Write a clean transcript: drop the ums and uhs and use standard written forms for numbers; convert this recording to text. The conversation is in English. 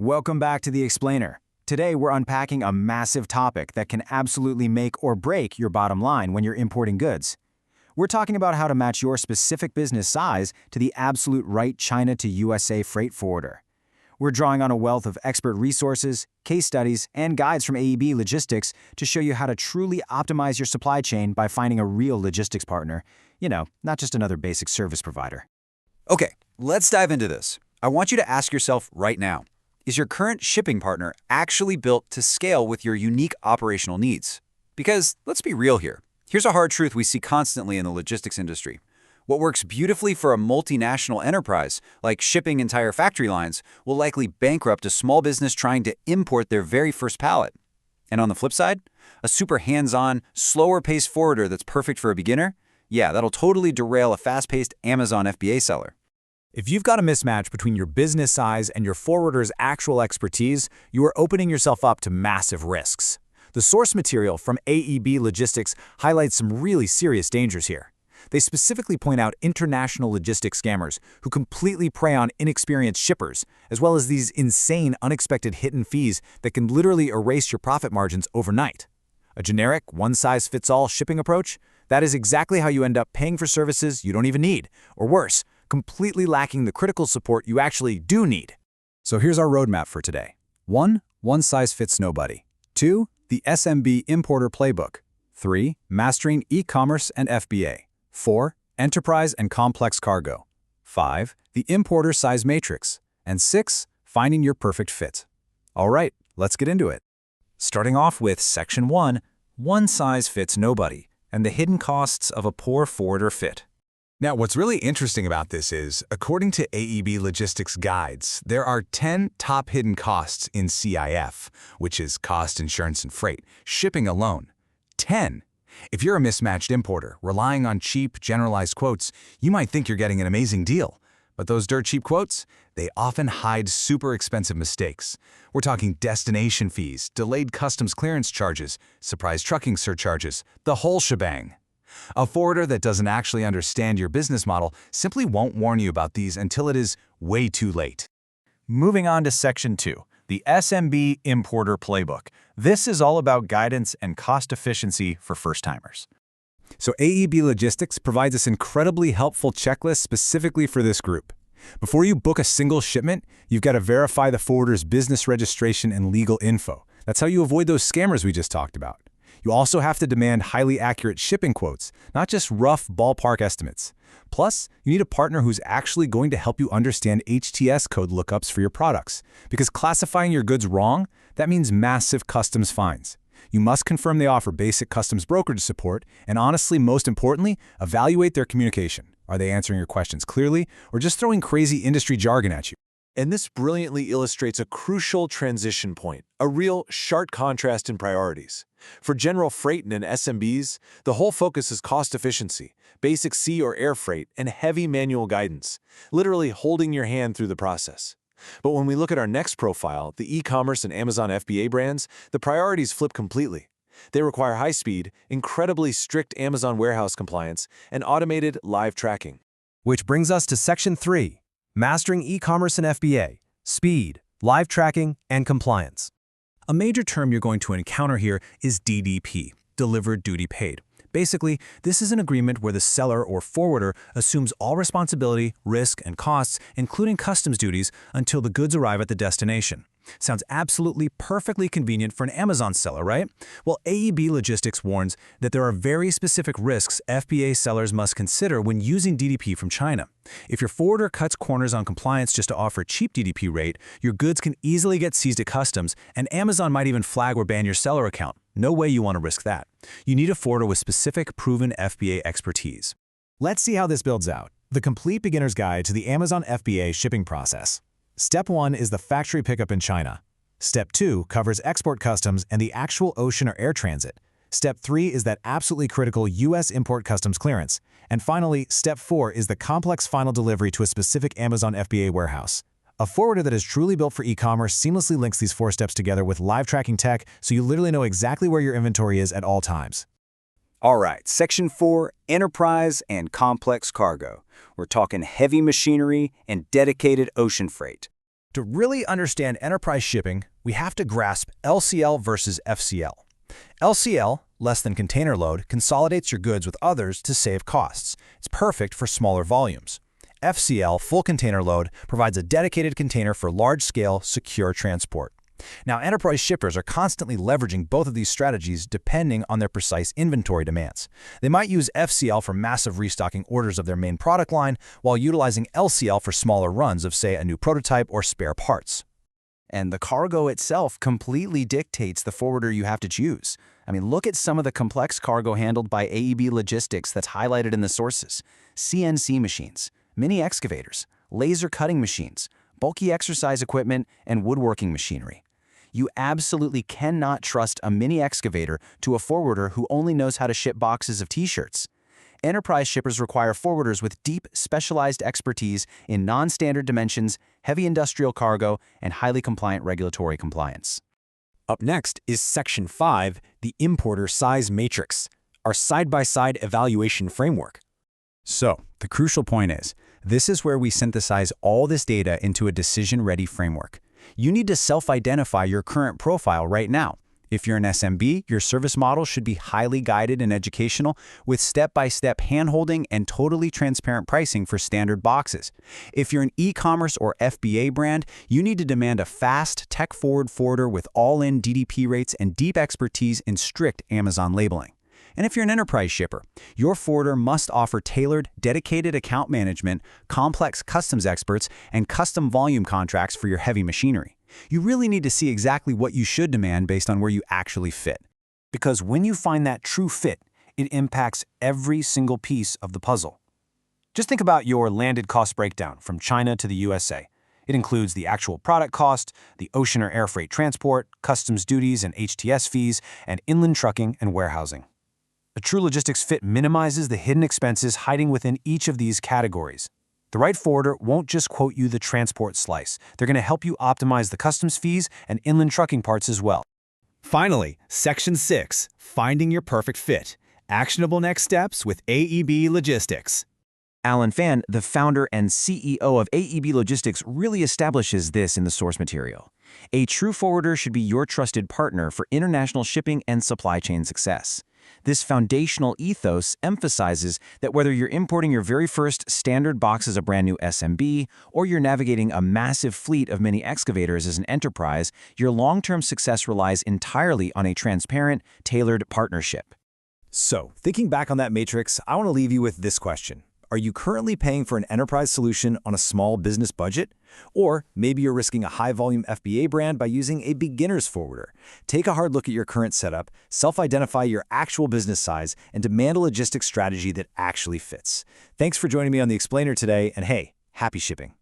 Welcome back to The Explainer. Today we're unpacking a massive topic that can absolutely make or break your bottom line when you're importing goods. We're talking about how to match your specific business size to the absolute right China to USA freight forwarder. We're drawing on a wealth of expert resources, case studies, and guides from AEB Logistics to show you how to truly optimize your supply chain by finding a real logistics partner, not just another basic service provider. Okay, let's dive into this. I want you to ask yourself right now, is your current shipping partner actually built to scale with your unique operational needs? Because let's be real here. Here's a hard truth we see constantly in the logistics industry. What works beautifully for a multinational enterprise, like shipping entire factory lines, will likely bankrupt a small business trying to import their very first pallet. And on the flip side, a super hands-on, slower-paced forwarder that's perfect for a beginner, that'll totally derail a fast-paced Amazon FBA seller. If you've got a mismatch between your business size and your forwarder's actual expertise, you are opening yourself up to massive risks. The source material from AEB Logistics highlights some really serious dangers here. They specifically point out international logistics scammers who completely prey on inexperienced shippers, as well as these insane unexpected hidden fees that can literally erase your profit margins overnight. A generic, one-size-fits-all shipping approach? That is exactly how you end up paying for services you don't even need, or worse, completely lacking the critical support you actually do need. So here's our roadmap for today. 1. One size fits nobody. 2. The SMB Importer Playbook. 3. Mastering e-commerce and FBA. 4. Enterprise and complex cargo. 5. The Importer Size Matrix. And 6. Finding your perfect fit. All right, let's get into it. Starting off with Section 1, One Size Fits Nobody, and the hidden costs of a poor forwarder fit. Now, what's really interesting about this is, according to AEB Logistics guides, there are 10 top hidden costs in CIF, which is cost, insurance, and freight, shipping alone. 10. If you're a mismatched importer relying on cheap, generalized quotes, you might think you're getting an amazing deal. But those dirt cheap quotes, they often hide super expensive mistakes. We're talking destination fees, delayed customs clearance charges, surprise trucking surcharges, the whole shebang. A forwarder that doesn't actually understand your business model simply won't warn you about these until it is way too late. Moving on to Section 2, the SMB Importer Playbook. This is all about guidance and cost efficiency for first-timers. So AEB Logistics provides this incredibly helpful checklist specifically for this group. Before you book a single shipment, you've got to verify the forwarder's business registration and legal info. That's how you avoid those scammers we just talked about. You also have to demand highly accurate shipping quotes, not just rough ballpark estimates. Plus, you need a partner who's actually going to help you understand HTS code lookups for your products. Because classifying your goods wrong, that means massive customs fines. You must confirm they offer basic customs brokerage support, and honestly, most importantly, evaluate their communication. Are they answering your questions clearly, or just throwing crazy industry jargon at you? And this brilliantly illustrates a crucial transition point, a real sharp contrast in priorities. For general freight and SMBs, the whole focus is cost efficiency, basic sea or air freight, and heavy manual guidance, literally holding your hand through the process. But when we look at our next profile, the e-commerce and Amazon FBA brands, the priorities flip completely. They require high-speed, incredibly strict Amazon warehouse compliance, and automated live tracking. Which brings us to Section 3. Mastering e-commerce and FBA, speed, live tracking, and compliance. A major term you're going to encounter here is DDP, Delivered Duty Paid. Basically, this is an agreement where the seller or forwarder assumes all responsibility, risk, and costs, including customs duties, until the goods arrive at the destination. Sounds absolutely perfectly convenient for an Amazon seller, right? Well, AEB Logistics warns that there are very specific risks FBA sellers must consider when using DDP from China. If your forwarder cuts corners on compliance just to offer a cheap DDP rate, your goods can easily get seized at customs, and Amazon might even flag or ban your seller account. No way you want to risk that. You need a forwarder with specific, proven FBA expertise. Let's see how this builds out. The complete beginner's guide to the Amazon FBA shipping process. Step 1 is the factory pickup in China. Step 2 covers export customs and the actual ocean or air transit. Step 3 is that absolutely critical U.S. import customs clearance. And finally, Step 4 is the complex final delivery to a specific Amazon FBA warehouse. A forwarder that is truly built for e-commerce seamlessly links these 4 steps together with live tracking tech, so you literally know exactly where your inventory is at all times. All right, Section 4, Enterprise and Complex Cargo. We're talking heavy machinery and dedicated ocean freight. To really understand enterprise shipping, we have to grasp LCL versus FCL. LCL, less than container load, consolidates your goods with others to save costs. It's perfect for smaller volumes. FCL, full container load, provides a dedicated container for large-scale, secure transport. Now, enterprise shippers are constantly leveraging both of these strategies depending on their precise inventory demands. They might use FCL for massive restocking orders of their main product line, while utilizing LCL for smaller runs of, say, a new prototype or spare parts. And the cargo itself completely dictates the forwarder you have to choose. I mean, look at some of the complex cargo handled by AEB Logistics that's highlighted in the sources. CNC machines, mini excavators, laser cutting machines, bulky exercise equipment, and woodworking machinery. You absolutely cannot trust a mini excavator to a forwarder who only knows how to ship boxes of t-shirts. Enterprise shippers require forwarders with deep, specialized expertise in non-standard dimensions, heavy industrial cargo, and highly compliant regulatory compliance. Up next is Section 5, the Importer Size Matrix, our side-by-side evaluation framework. So, the crucial point is, this is where we synthesize all this data into a decision-ready framework. You need to self-identify your current profile right now. If you're an SMB, your service model should be highly guided and educational, with step-by-step hand-holding and totally transparent pricing for standard boxes. If you're an e-commerce or FBA brand, you need to demand a fast, tech-forward forwarder with all-in DDP rates and deep expertise in strict Amazon labeling. And if you're an enterprise shipper, your forwarder must offer tailored, dedicated account management, complex customs experts, and custom volume contracts for your heavy machinery. You really need to see exactly what you should demand based on where you actually fit. Because when you find that true fit, it impacts every single piece of the puzzle. Just think about your landed cost breakdown from China to the USA. It includes the actual product cost, the ocean or air freight transport, customs duties and HTS fees, and inland trucking and warehousing. A true logistics fit minimizes the hidden expenses hiding within each of these categories. The right forwarder won't just quote you the transport slice. They're going to help you optimize the customs fees and inland trucking parts as well. Finally, Section 6, Finding Your Perfect Fit. Actionable next steps with AEB Logistics. Alan Fan, the founder and CEO of AEB Logistics, really establishes this in the source material. A true forwarder should be your trusted partner for international shipping and supply chain success. This foundational ethos emphasizes that whether you're importing your very first standard box as a brand new SMB, or you're navigating a massive fleet of mini excavators as an enterprise, your long-term success relies entirely on a transparent, tailored partnership. So, thinking back on that matrix, I want to leave you with this question. Are you currently paying for an enterprise solution on a small business budget? Or maybe you're risking a high-volume FBA brand by using a beginner's forwarder. Take a hard look at your current setup, self-identify your actual business size, and demand a logistics strategy that actually fits. Thanks for joining me on The Explainer today, and hey, happy shipping.